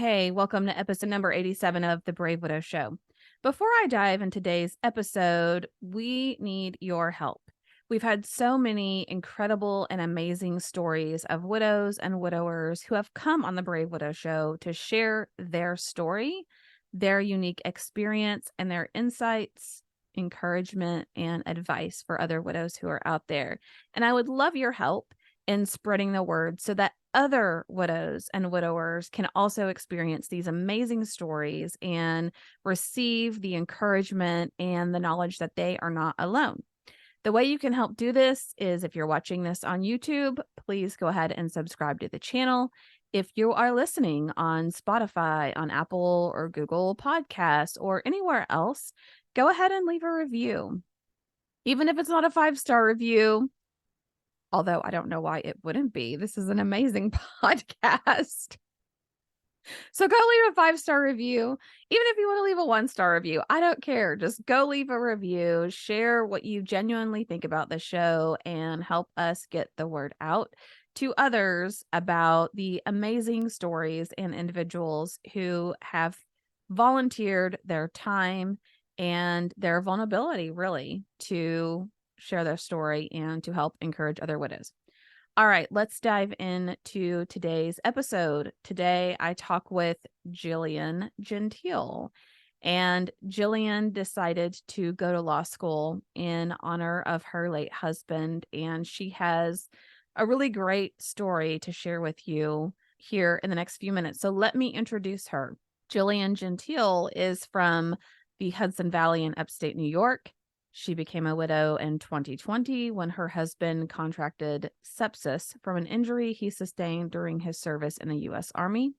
Hey, welcome to episode number 87 of The Brave Widow Show. Before I dive into today's episode, we need your help. We've had so many incredible and amazing stories of widows and widowers who have come on The Brave Widow Show to share their story, their unique experience, and their insights, encouragement, and advice for other widows who are out there. And I would love your help in spreading the word so that other widows and widowers can also experience these amazing stories and receive the encouragement and the knowledge that they are not alone. The way you can help do this is if you're watching this on YouTube, please go ahead and subscribe to the channel. If you are listening on Spotify, on Apple or Google Podcasts, or anywhere else, go ahead and leave a review. Even if it's not a 5-star review, although I don't know why it wouldn't be. This is an amazing podcast. So go leave a 5-star review. Even if you want to leave a 1-star review, I don't care. Just go leave a review, share what you genuinely think about the show, and help us get the word out to others about the amazing stories and individuals who have volunteered their time and their vulnerability, really, to share their story and to help encourage other widows. All right, let's dive into today's episode. Today, I talk with Jillian Gentile, and Jillian decided to go to law school in honor of her late husband, and she has a really great story to share with you here in the next few minutes. So let me introduce her. Jillian Gentile is from the Hudson Valley in upstate New York. She became a widow in 2020 when her husband contracted sepsis from an injury he sustained during his service in the U.S. Army.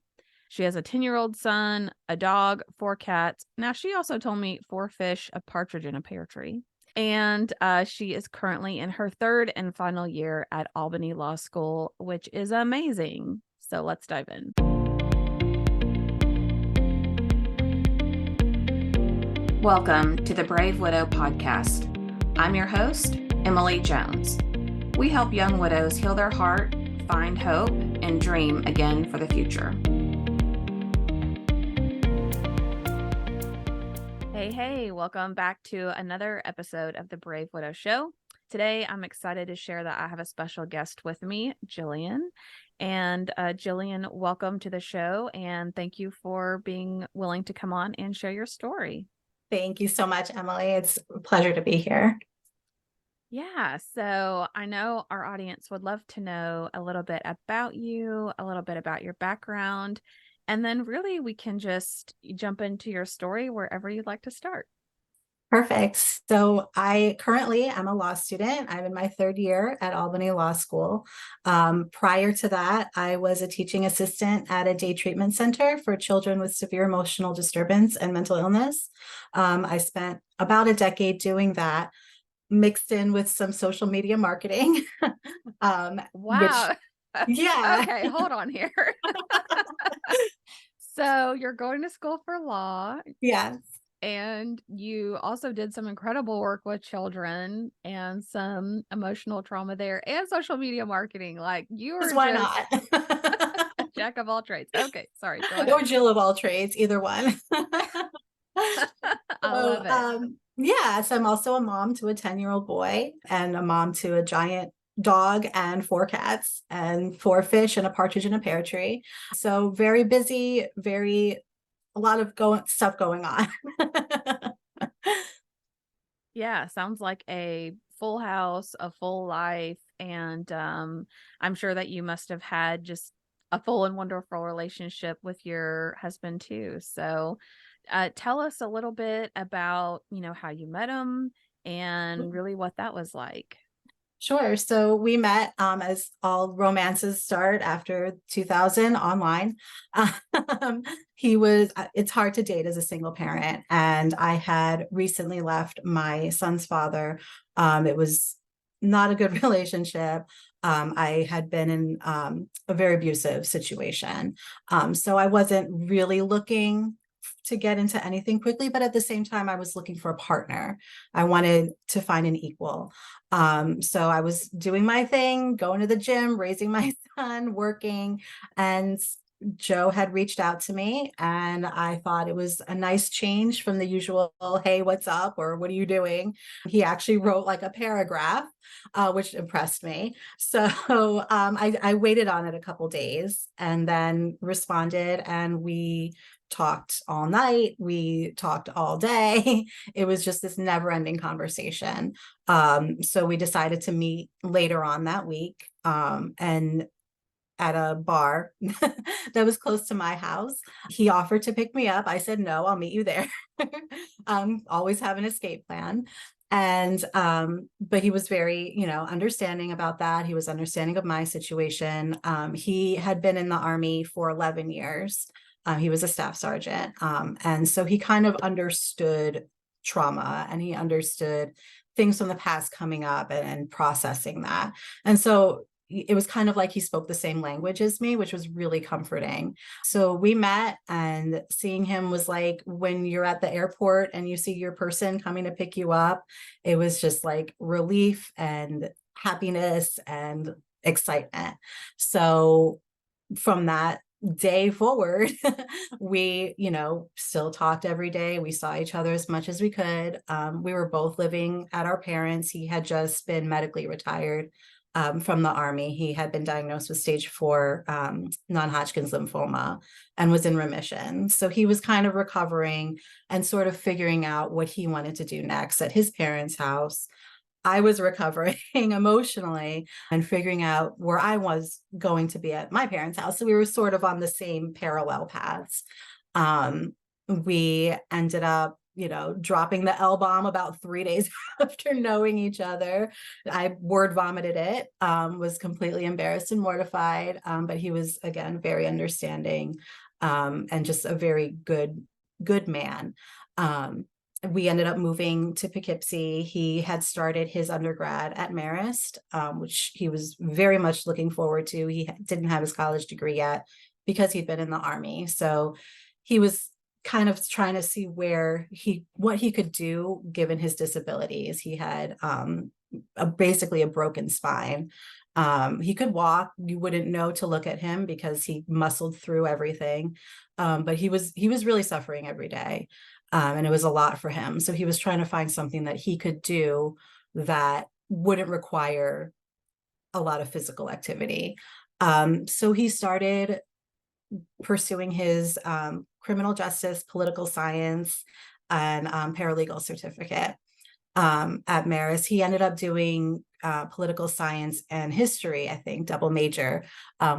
She has a 10-year-old son, a dog, 4 cats. Now, she also told me 4 fish, a partridge, and a pear tree. And she is currently in her 3rd and final year at Albany Law School, which is amazing. So let's dive in. Welcome to the Brave Widow podcast. I'm your host, Emily Jones. We help young widows heal their heart, find hope, and dream again for the future. Hey, welcome back to another episode of the Brave Widow Show. Today, I'm excited to share that I have a special guest with me, Jillian. And Jillian, welcome to the show, and thank you for being willing to come on and share your story. Thank you so much, Emily. It's a pleasure to be here. Yeah, so I know our audience would love to know a little bit about you, a little bit about your background, and then really we can just jump into your story wherever you'd like to start. Perfect. So I currently am a law student. I'm in my 3rd year at Albany Law School. Prior to that, I was a teaching assistant at a day treatment center for children with severe emotional disturbance and mental illness. I spent about a decade doing that, mixed in with some social media marketing. Wow. Yeah. Okay, hold on here. So you're going to school for law. Yes. And you also did some incredible work with children and some emotional trauma there and social media marketing. Like you are Why just not? a jack of all trades. Okay, sorry. Go ahead. Or Jill of all trades, either one. I love it. Yeah, so I'm also a mom to a 10-year-old boy and a mom to a giant dog and 4 cats and 4 fish and a partridge and a pear tree. So very busy, a lot of stuff going on. Yeah, sounds like a full house, a full life. And I'm sure that you must have had just a full and wonderful relationship with your husband too. So tell us a little bit about, how you met him and really what that was like. Sure. So we met as all romances start after 2000 online. It's hard to date as a single parent. And I had recently left my son's father. It was not a good relationship. I had been in a very abusive situation. So I wasn't really looking to get into anything quickly, but at the same time, I was looking for a partner. I wanted to find an equal. So I was doing my thing, going to the gym, raising my son, working, and Joe had reached out to me, and I thought it was a nice change from the usual, hey, what's up? Or what are you doing? He actually wrote like a paragraph, which impressed me. So I waited on it a couple days and then responded, and we talked all night. We talked all day. It was just this never ending conversation. So we decided to meet later on that week. And at a bar that was close to my house. He offered to pick me up. I said, no, I'll meet you there. Always have an escape plan. And but he was very, understanding about that. He was understanding of my situation. He had been in the Army for 11 years. He was a staff sergeant. And so he kind of understood trauma, and he understood things from the past coming up, and processing that. And so it was kind of like he spoke the same language as me, which was really comforting. So we met, and seeing him was like when you're at the airport and you see your person coming to pick you up, it was just like relief and happiness and excitement. So from that day forward, we, still talked every day. We saw each other as much as we could. We were both living at our parents'. He had just been medically retired from the Army. He had been diagnosed with stage 4 non-Hodgkin's lymphoma and was in remission. So he was kind of recovering and sort of figuring out what he wanted to do next at his parents' house. I was recovering emotionally and figuring out where I was going to be at my parents' house. So we were sort of on the same parallel paths. We ended up, dropping the L bomb about 3 days after knowing each other. I word vomited it, was completely embarrassed and mortified. But he was, again, very understanding, and just a very good man. We ended up moving to Poughkeepsie. He had started his undergrad at Marist, which he was very much looking forward to. He didn't have his college degree yet because he'd been in the Army. So he was kind of trying to see what he could do given his disabilities. He had basically a broken spine. He could walk. You wouldn't know to look at him because he muscled through everything. But he was really suffering every day. And it was a lot for him. So he was trying to find something that he could do that wouldn't require a lot of physical activity. So he started pursuing his criminal justice, political science, and paralegal certificate at Marist. He ended up doing political science and history, I think, double major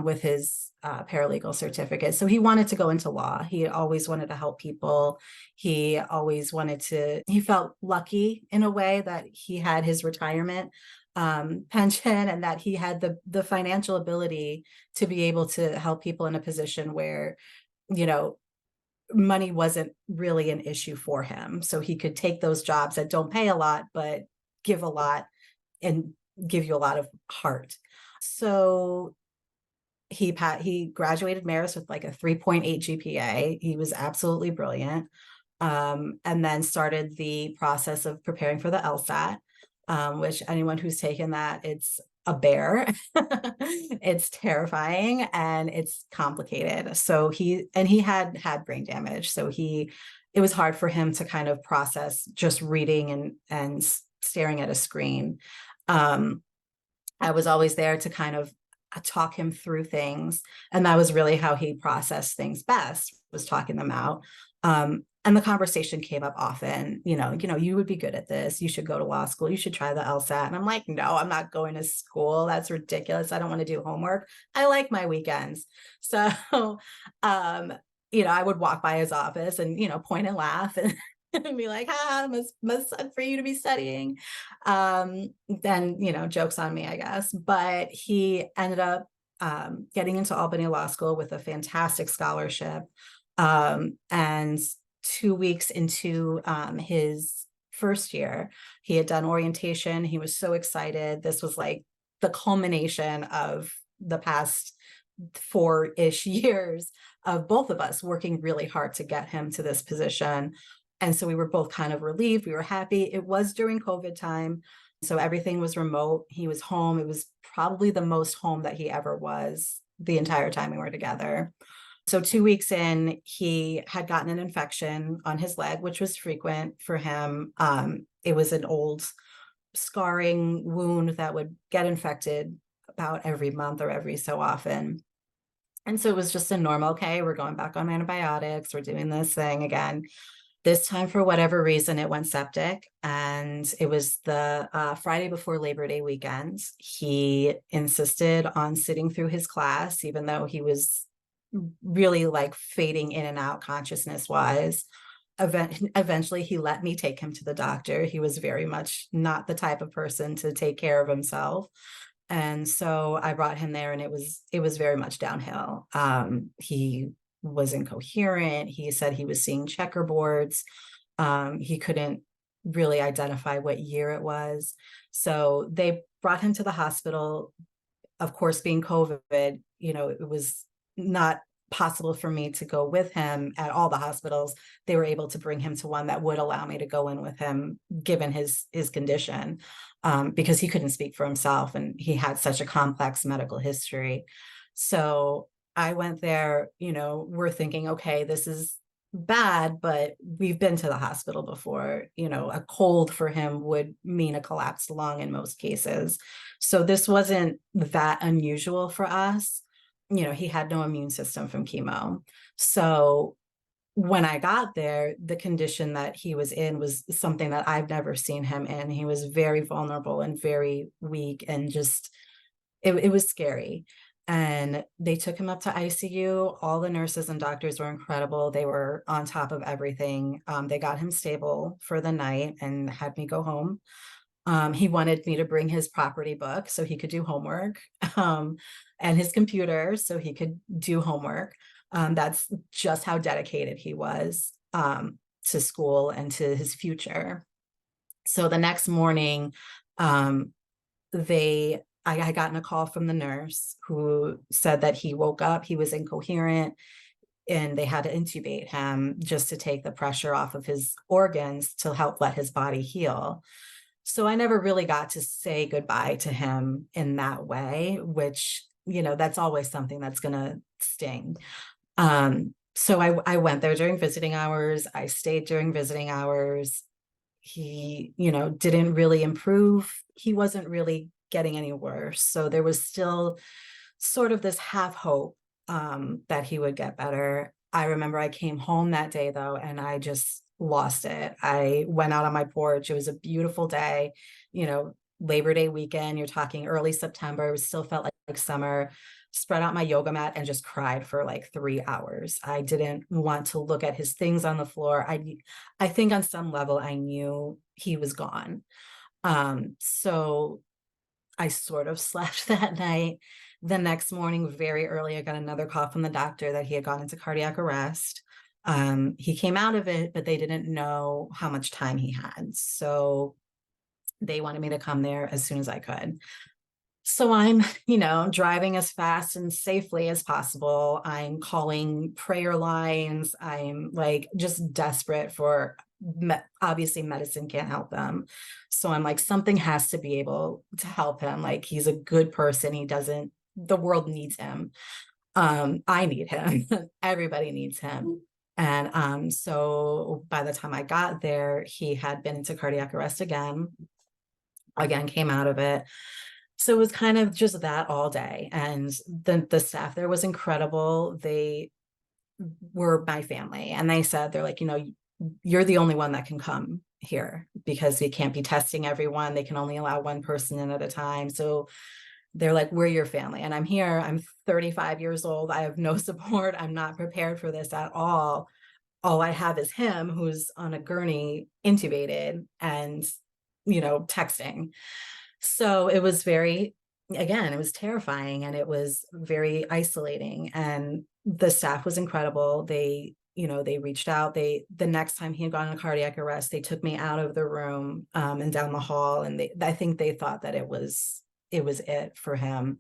with his paralegal certificate. So he wanted to go into law. He always wanted to help people. He felt lucky in a way that he had his retirement pension, and that he had the financial ability to be able to help people in a position where, money wasn't really an issue for him. So he could take those jobs that don't pay a lot, but give a lot and give you a lot of heart. So he graduated Marist with like a 3.8 GPA. He was absolutely brilliant. And then started the process of preparing for the LSAT, which anyone who's taken that, it's a bear. It's terrifying and it's complicated. So he had brain damage. So it was hard for him to kind of process just reading and staring at a screen. I was always there to kind of talk him through things. And that was really how he processed things best, was talking them out. And the conversation came up often, you would be good at this. You should go to law school. You should try the LSAT. And I'm like, no, I'm not going to school. That's ridiculous. I don't want to do homework. I like my weekends. So, I would walk by his office and, point and laugh and, and be like, must suck for you to be studying. Then, jokes on me, I guess. But he ended up getting into Albany Law School with a fantastic scholarship. And 2 weeks into his first year, he had done orientation. He was so excited. This was like the culmination of the past 4-ish years of both of us working really hard to get him to this position. And so we were both kind of relieved. We were happy. It was during COVID time, so everything was remote. He was home. It was probably the most home that he ever was the entire time we were together. So 2 weeks in, he had gotten an infection on his leg, which was frequent for him. It was an old scarring wound that would get infected about every month or every so often. And so it was just a normal, okay, we're going back on antibiotics, we're doing this thing again. This time, for whatever reason, it went septic, and it was the Friday before Labor Day weekend. He insisted on sitting through his class, even though he was really like fading in and out consciousness wise. Eventually, he let me take him to the doctor. He was very much not the type of person to take care of himself. And so I brought him there, and it was very much downhill. He was incoherent. He said he was seeing checkerboards. He couldn't really identify what year it was. So they brought him to the hospital. Of course, being COVID, it was not possible for me to go with him at all the hospitals. They were able to bring him to one that would allow me to go in with him, given his condition, because he couldn't speak for himself and he had such a complex medical history. So I went there, we're thinking, okay, this is bad, but we've been to the hospital before. A cold for him would mean a collapsed lung in most cases. So this wasn't that unusual for us. He had no immune system from chemo. So when I got there, the condition that he was in was something that I've never seen him in. He was very vulnerable and very weak, and just, it was scary. And they took him up to ICU. All the nurses and doctors were incredible. They were on top of everything. They got him stable for the night and had me go home. He wanted me to bring his property book so he could do homework, and his computer so he could do homework. That's just how dedicated he was to school and to his future. So the next morning, I had gotten a call from the nurse who said that he woke up, he was incoherent, and they had to intubate him just to take the pressure off of his organs to help let his body heal. So I never really got to say goodbye to him in that way, which, that's always something that's going to sting. So I went there during visiting hours. I stayed during visiting hours. He, didn't really improve. He wasn't really getting any worse. So there was still sort of this half hope that he would get better. I remember I came home that day though, and I just lost it. I went out on my porch. It was a beautiful day, Labor Day weekend. You're talking early September. It still felt like summer. Spread out my yoga mat and just cried for like 3 hours. I didn't want to look at his things on the floor. I think on some level I knew he was gone. So I sort of slept that night. The next morning, very early, I got another call from the doctor that he had gone into cardiac arrest. He came out of it, but they didn't know how much time he had. So they wanted me to come there as soon as I could. So I'm, driving as fast and safely as possible. I'm calling prayer lines. I'm like just desperate for, obviously medicine can't help them. So I'm like, something has to be able to help him. Like, he's a good person. The world needs him. I need him. Everybody needs him. And so by the time I got there, he had been into cardiac arrest again, came out of it. So it was kind of just that all day. And the staff there was incredible. They were my family. And they said, they're like, you're the only one that can come here because they can't be testing everyone. They can only allow one person in at a time. So they're like, we're your family. And I'm here. I'm 35 years old. I have no support. I'm not prepared for this at all. All I have is him, who's on a gurney, intubated and, texting. So it was it was terrifying, and it was very isolating, and the staff was incredible. They reached out. The next time he had gone into cardiac arrest, they took me out of the room and down the hall. And I think they thought that it was it for him.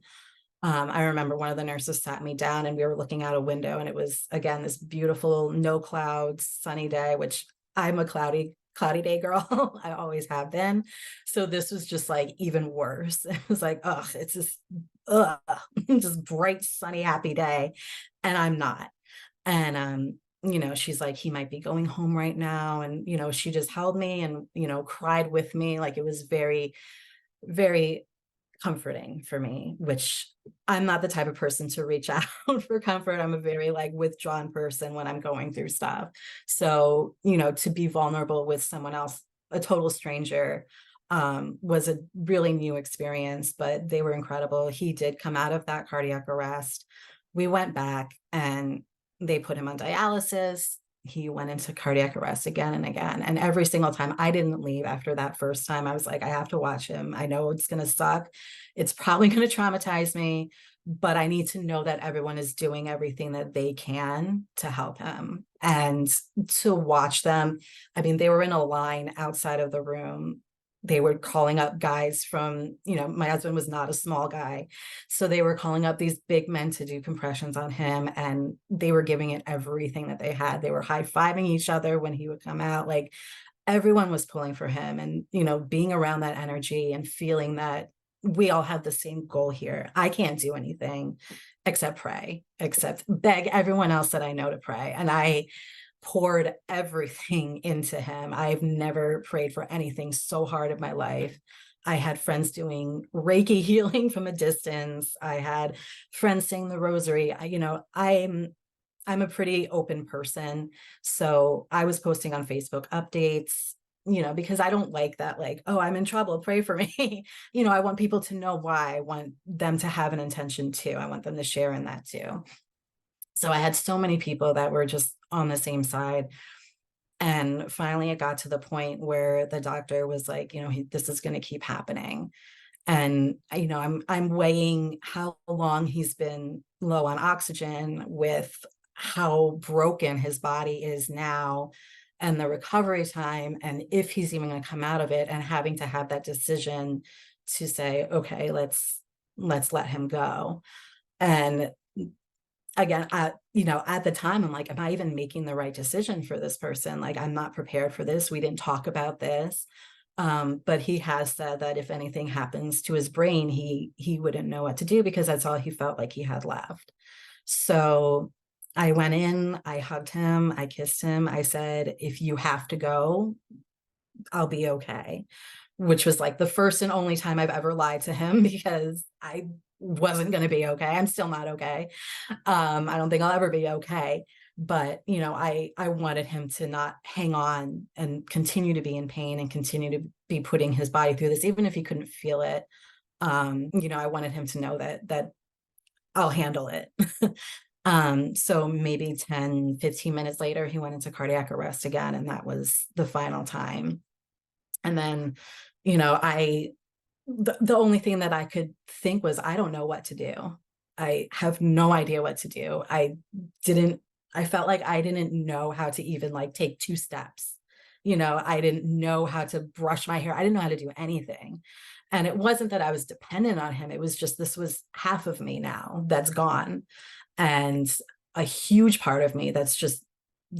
I remember one of the nurses sat me down and we were looking out a window, and it was, again, this beautiful, no clouds, sunny day, which I'm a cloudy day girl. I always have been. So this was just like even worse. It was like, it's just, just bright, sunny, happy day. And I'm not. And, she's like, he might be going home right now. And, she just held me and, cried with me. Like, it was very, very comforting for me, which I'm not the type of person to reach out for comfort. I'm a very like withdrawn person when I'm going through stuff. So, to be vulnerable with someone else, a total stranger, was a really new experience, but they were incredible. He did come out of that cardiac arrest. We went back and they put him on dialysis. He went into cardiac arrest again and again. And every single time, I didn't leave after that first time. I was like, I have to watch him. I know it's going to suck. It's probably going to traumatize me, but I need to know that everyone is doing everything that they can to help him. And to watch them, I mean, they were in a line outside of the room. They were calling up guys from, my husband was not a small guy. So they were calling up these big men to do compressions on him, and they were giving it everything that they had. They were high-fiving each other when he would come out. Like, everyone was pulling for him, and, being around that energy and feeling that we all have the same goal here. I can't do anything except pray, except beg everyone else that I know to pray. And I poured everything into him. I've never prayed for anything so hard in my life. I had friends doing Reiki healing from a distance. I had friends saying the rosary. I'm a pretty open person. So I was posting on Facebook updates, because I don't like that, like, oh, I'm in trouble, pray for me. I want people to know why. I want them to have an intention too. I want them to share in that too. So I had so many people that were just on the same side. And finally, it got to the point where the doctor was like, this is going to keep happening. And, I'm weighing how long he's been low on oxygen with how broken his body is now and the recovery time, and if he's even going to come out of it, and having to have that decision to say, okay, let's let him go. And again, at the time, I'm like, am I even making the right decision for this person? Like, I'm not prepared for this. We didn't talk about this. But he has said that if anything happens to his brain, he wouldn't know what to do, because that's all he felt like he had left. So I went in, I hugged him, I kissed him. I said, if you have to go, I'll be okay, which was like the first and only time I've ever lied to him, because I wasn't going to be okay. I'm still not okay. I don't think I'll ever be okay. But, I wanted him to not hang on and continue to be in pain and continue to be putting his body through this, even if he couldn't feel it. I wanted him to know that I'll handle it. So maybe 10-15 minutes later, he went into cardiac arrest again. And that was the final time. And then, the only thing that I could think was, I don't know what to do. I have no idea what to do. I felt like I didn't know how to even like take 2 steps. I didn't know how to brush my hair. I didn't know how to do anything. And it wasn't that I was dependent on him. It was just, this was half of me now that's gone. And a huge part of me that's just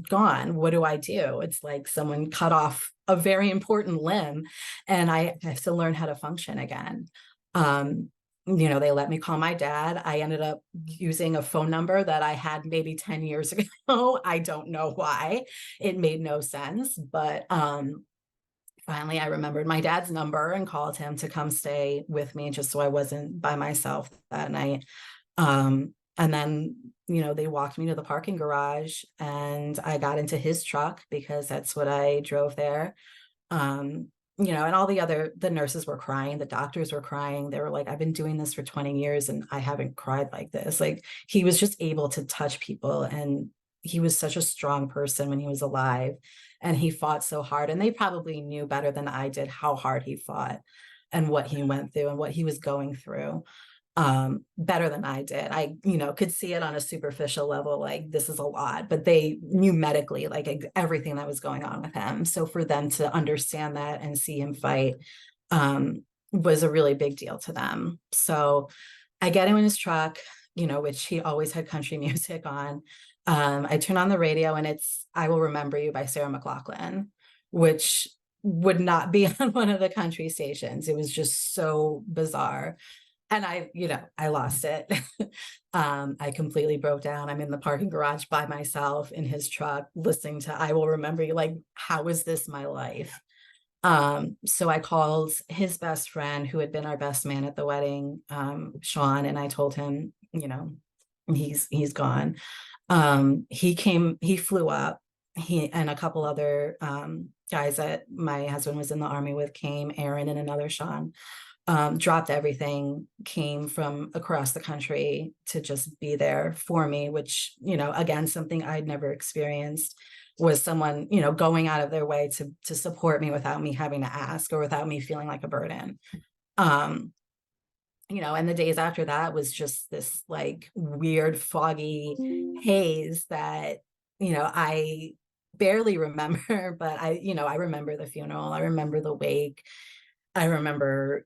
gone. What do I do? It's like someone cut off a very important limb, and I have to learn how to function again. They let me call my dad. I ended up using a phone number that I had maybe 10 years ago. I don't know why. It made no sense, but finally I remembered my dad's number and called him to come stay with me, just so I wasn't by myself that night. And then, they walked me to the parking garage, and I got into his truck because that's what I drove there. And all the nurses were crying, the doctors were crying. They were like, I've been doing this for 20 years and I haven't cried like this. Like, he was just able to touch people, and he was such a strong person when he was alive, and he fought so hard. And they probably knew better than I did how hard he fought and what he went through and what he was going through. Better than I did. I, could see it on a superficial level, like, this is a lot, but they knew medically, like, everything that was going on with him. So for them to understand that and see him fight, was a really big deal to them. So I get him in his truck, which he always had country music on. I turn on the radio, and it's "I Will Remember You" by Sarah McLachlan, which would not be on one of the country stations. It was just so bizarre. And I lost it. I completely broke down. I'm in the parking garage by myself in his truck, listening to I Will Remember You, like, how is this my life? So I called his best friend who had been our best man at the wedding, Sean, and I told him, he's gone. He flew up. He and a couple other guys that my husband was in the army with came, Aaron and another Sean, dropped everything, came from across the country to just be there for me, which, again, something I'd never experienced was someone, going out of their way to support me without me having to ask or without me feeling like a burden. Um, and the days after that was just this like weird, foggy haze that, I barely remember, but I remember the funeral. I remember the wake. I remember,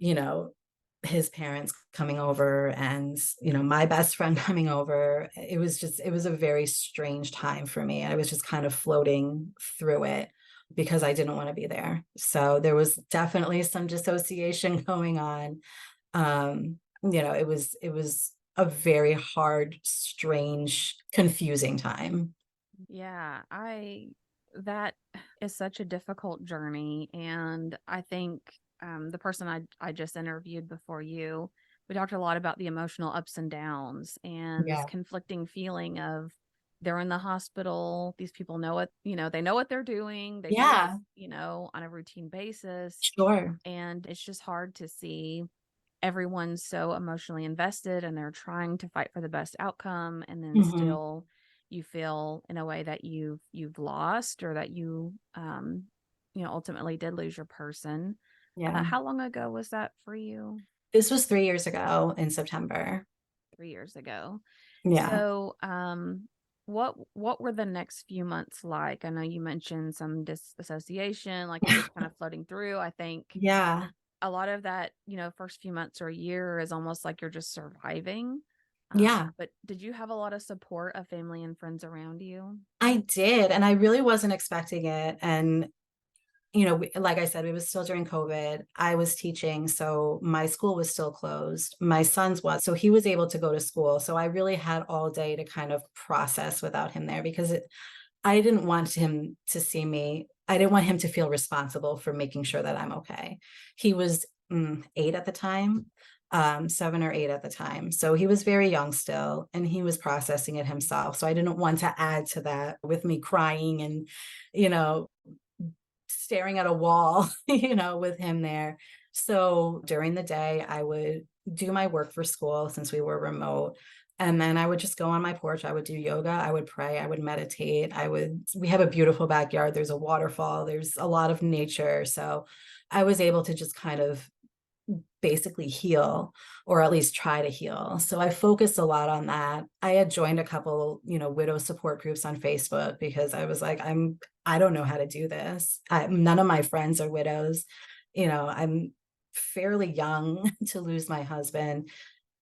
his parents coming over and, my best friend coming over. It was a very strange time for me. I was just kind of floating through it because I didn't want to be there. So there was definitely some dissociation going on. It was a very hard, strange, confusing time. Yeah, that is such a difficult journey. And I think the person I just interviewed before you, we talked a lot about the emotional ups and downs and this Yeah. conflicting feeling of they're in the hospital. These people know what, they know what they're doing. They do it, Yeah, on a routine basis. sure. And it's just hard to see everyone's so emotionally invested and they're trying to fight for the best outcome. And then Hmm. still you feel in a way that you've lost or that ultimately did lose your person. Yeah. How long ago was that for you? This was 3 years ago in September. 3 years ago. Yeah. So, what were the next few months like? I know you mentioned some disassociation, like you're just kind of floating through. I think Yeah. a lot of that, first few months or a year is almost like you're just surviving. Yeah. But did you have a lot of support of family and friends around you? I did. And I really wasn't expecting it. And, like I said, it was still during COVID. I was teaching. So my school was still closed. My son's was. So he was able to go to school. So I really had all day to kind of process without him there because I didn't want him to see me. I didn't want him to feel responsible for making sure that I'm okay. He was 8 at the time, 7 or 8 at the time. So he was very young still, and he was processing it himself. So I didn't want to add to that with me crying and, you know, staring at a wall, with him there. So during the day, I would do my work for school since we were remote. And then I would just go on my porch. I would do yoga. I would pray. I would meditate. We have a beautiful backyard. There's a waterfall. There's a lot of nature. So I was able to just kind of basically heal or at least try to heal. So I focused a lot on that. I had joined a couple, widow support groups on Facebook because I was like, I don't know how to do this. None of my friends are widows. I'm fairly young to lose my husband.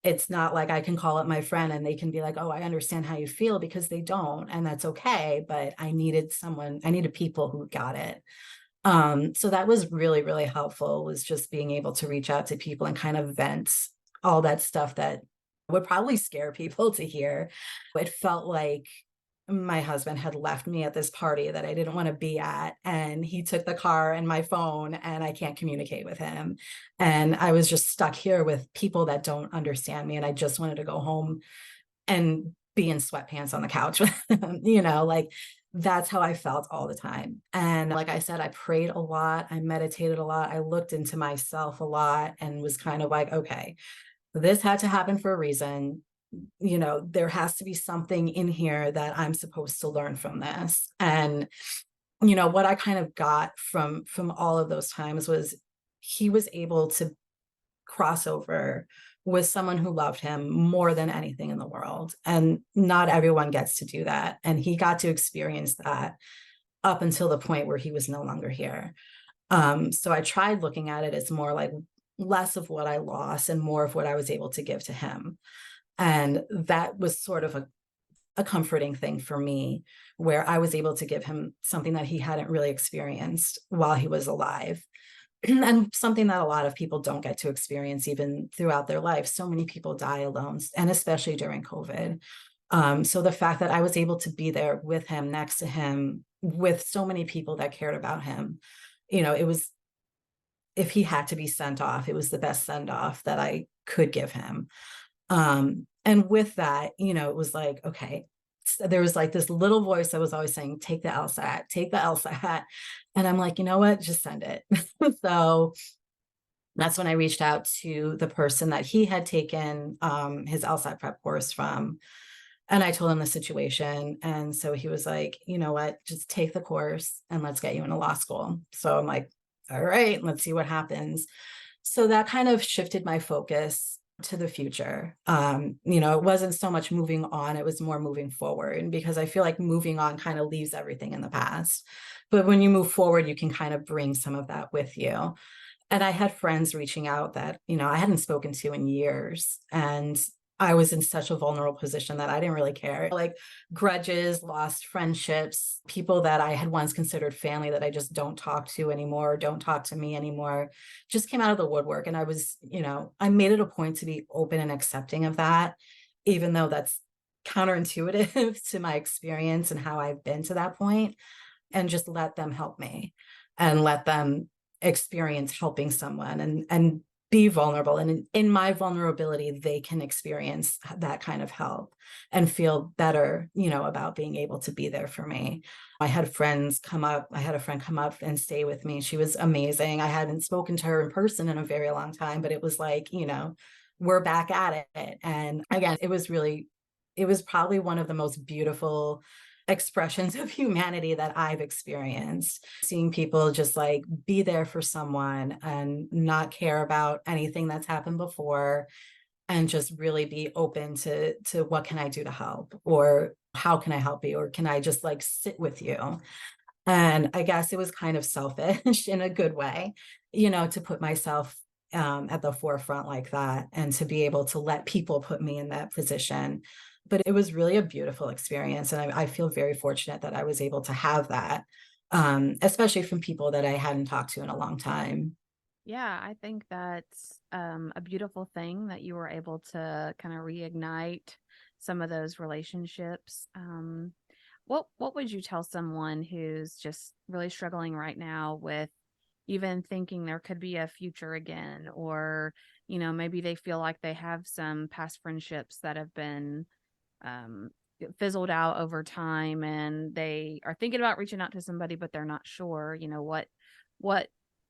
It's not like I can call up my friend and they can be like, oh, I understand how you feel, because they don't. And that's okay. But I needed people who got it. So that was really, really helpful, was just being able to reach out to people and kind of vent all that stuff that would probably scare people to hear. It felt like my husband had left me at this party that I didn't want to be at, and he took the car and my phone, and I can't communicate with him. And I was just stuck here with people that don't understand me. And I just wanted to go home and be in sweatpants on the couch with them, like that's how I felt all the time. And like I said, I prayed a lot, I meditated a lot, I looked into myself a lot and was kind of like, okay, this had to happen for a reason. There has to be something in here that I'm supposed to learn from this. And what I kind of got from all of those times was he was able to cross over with someone who loved him more than anything in the world. And not everyone gets to do that. And he got to experience that up until the point where he was no longer here. So I tried looking at it as more like less of what I lost and more of what I was able to give to him. And that was sort of a comforting thing for me, where I was able to give him something that he hadn't really experienced while he was alive. and something that a lot of people don't get to experience even throughout their life. So many people die alone, and especially during COVID. So the fact that I was able to be there with him, next to him, with so many people that cared about him, it was, if he had to be sent off, it was the best send off that I could give him. And with that, it was like, okay, so there was like this little voice that was always saying, take the LSAT, take the LSAT. And I'm like, you know what, just send it. So that's when I reached out to the person that he had taken his LSAT prep course from. And I told him the situation. And so he was like, you know what, just take the course and let's get you into law school. So I'm like, all right, let's see what happens. So that kind of shifted my focus to the future. It wasn't so much moving on, it was more moving forward, because I feel like moving on kind of leaves everything in the past. But when you move forward, you can kind of bring some of that with you. And I had friends reaching out that, I hadn't spoken to in years. And I was in such a vulnerable position that I didn't really care. Like grudges, lost friendships, people that I had once considered family that I just don't talk to anymore, don't talk to me anymore, just came out of the woodwork. And I was, I made it a point to be open and accepting of that, even though that's counterintuitive to my experience and how I've been to that point, and just let them help me and let them experience helping someone and be vulnerable. And in my vulnerability, they can experience that kind of help and feel better, about being able to be there for me. I had a friend come up and stay with me. She was amazing. I hadn't spoken to her in person in a very long time, but it was like, we're back at it. And again, it was probably one of the most beautiful expressions of humanity that I've experienced, seeing people just like be there for someone and not care about anything that's happened before, and just really be open to what can I do to help, or how can I help you, or can I just like sit with you. And I guess it was kind of selfish in a good way, to put myself at the forefront like that, and to be able to let people put me in that position. But it was really a beautiful experience. And I feel very fortunate that I was able to have that, especially from people that I hadn't talked to in a long time. Yeah, I think that's a beautiful thing that you were able to kind of reignite some of those relationships. What would you tell someone who's just really struggling right now with even thinking there could be a future again, or maybe they feel like they have some past friendships that have been um, fizzled out over time, and they are thinking about reaching out to somebody, but they're not sure, what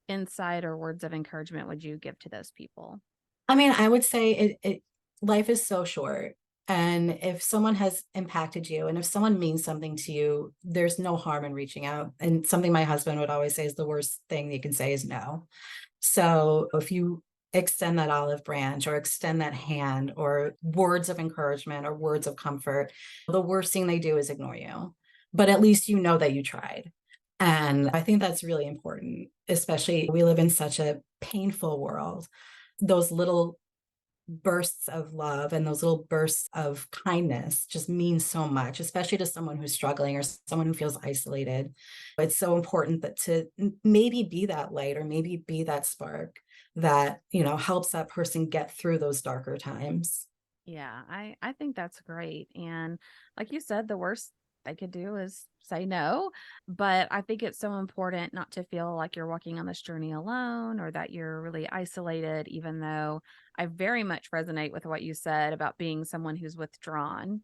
insight or words of encouragement would you give to those people? I mean, I would say life is so short. And if someone has impacted you, and if someone means something to you, there's no harm in reaching out. And something my husband would always say is the worst thing you can say is no. So if you extend that olive branch, or extend that hand, or words of encouragement, or words of comfort, the worst thing they do is ignore you. But at least you know that you tried. And I think that's really important, especially we live in such a painful world. Those little bursts of love and those little bursts of kindness just mean so much, especially to someone who's struggling or someone who feels isolated. It's so important that to maybe be that light, or maybe be that spark that, helps that person get through those darker times. Yeah, I think that's great. And like you said, the worst they could do is say no. But I think it's so important not to feel like you're walking on this journey alone, or that you're really isolated, even though I very much resonate with what you said about being someone who's withdrawn.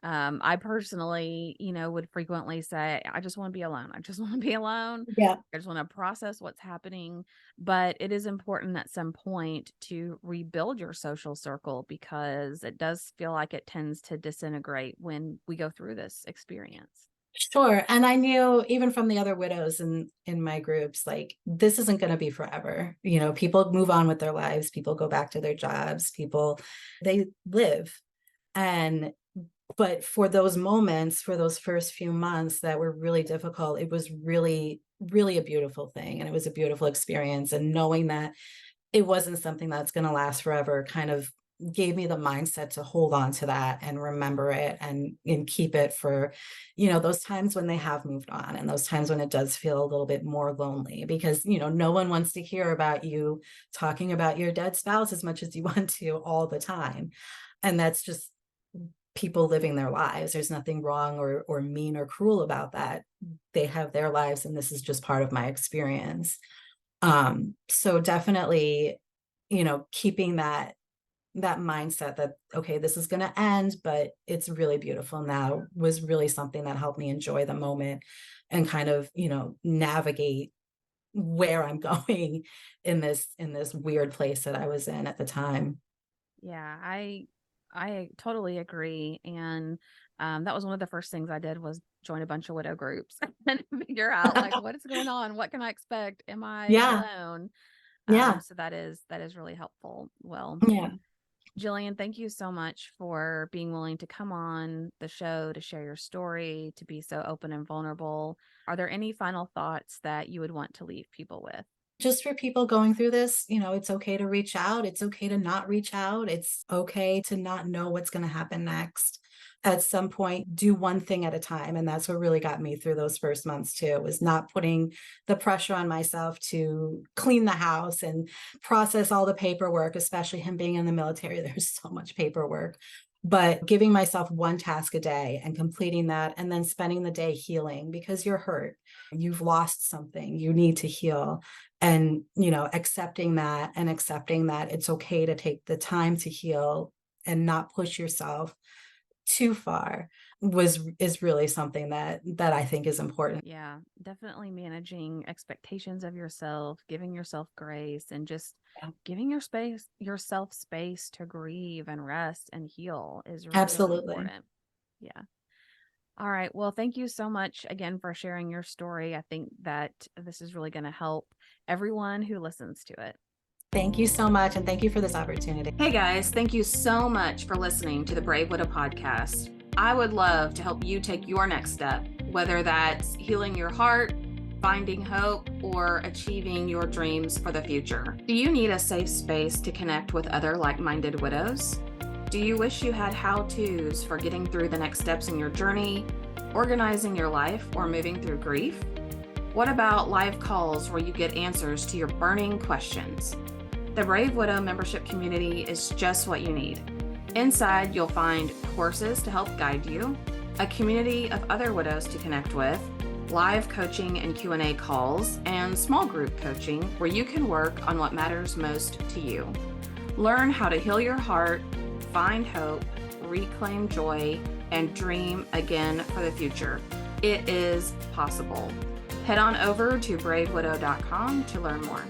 I personally, would frequently say, I just want to be alone. I just want to be alone. Yeah. I just want to process what's happening. But it is important at some point to rebuild your social circle, because it does feel like it tends to disintegrate when we go through this experience. Sure. And I knew even from the other widows in my groups, like this isn't going to be forever. People move on with their lives, people go back to their jobs, people they live. And but for those moments, for those first few months that were really difficult, it was really, really a beautiful thing. And it was a beautiful experience. And knowing that it wasn't something that's going to last forever kind of gave me the mindset to hold on to that and remember it and keep it for, you know, those times when they have moved on and those times when it does feel a little bit more lonely, because, you know, no one wants to hear about you talking about your dead spouse as much as you want to all the time. And that's just people living their lives. There's nothing wrong or mean or cruel about that. They have their lives, and this is just part of my experience. So definitely, you know, keeping that mindset that, okay, this is going to end, but it's really beautiful now, was really something that helped me enjoy the moment and kind of, you know, navigate where I'm going in this weird place that I was in at the time. Yeah, I totally agree. And that was one of the first things I did was join a bunch of widow groups and figure out like what is going on, what can I expect, am I Yeah. alone? Yeah. So that is really helpful. Well, Yeah. Jillian, thank you so much for being willing to come on the show to share your story, to be so open and vulnerable. Are there any final thoughts that you would want to leave people with? Just for people going through this, you know, it's okay to reach out. It's okay to not reach out. It's okay to not know what's going to happen next. At some point, do one thing at a time. And that's what really got me through those first months too, was not putting the pressure on myself to clean the house and process all the paperwork, especially him being in the military. There's so much paperwork. But giving myself one task a day and completing that, and then spending the day healing, because you're hurt. You've lost something. You need to heal. And, you know, accepting that it's okay to take the time to heal and not push yourself too far is really something that I think is important. Yeah, definitely managing expectations of yourself, giving yourself grace, and just giving yourself space to grieve and rest and heal is really Absolutely. important. Yeah. All right. Well, thank you so much again for sharing your story. I think that this is really going to help everyone who listens to it. Thank you so much. And thank you for this opportunity. Hey guys, thank you so much for listening to the Brave Widow podcast. I would love to help you take your next step, whether that's healing your heart, finding hope, or achieving your dreams for the future. Do you need a safe space to connect with other like-minded widows? Do you wish you had how-tos for getting through the next steps in your journey, organizing your life, or moving through grief? What about live calls where you get answers to your burning questions? The Brave Widow membership community is just what you need. Inside, you'll find courses to help guide you, a community of other widows to connect with, live coaching and Q&A calls, and small group coaching where you can work on what matters most to you. Learn how to heal your heart, find hope, reclaim joy, and dream again for the future. It is possible. Head on over to bravewidow.com to learn more.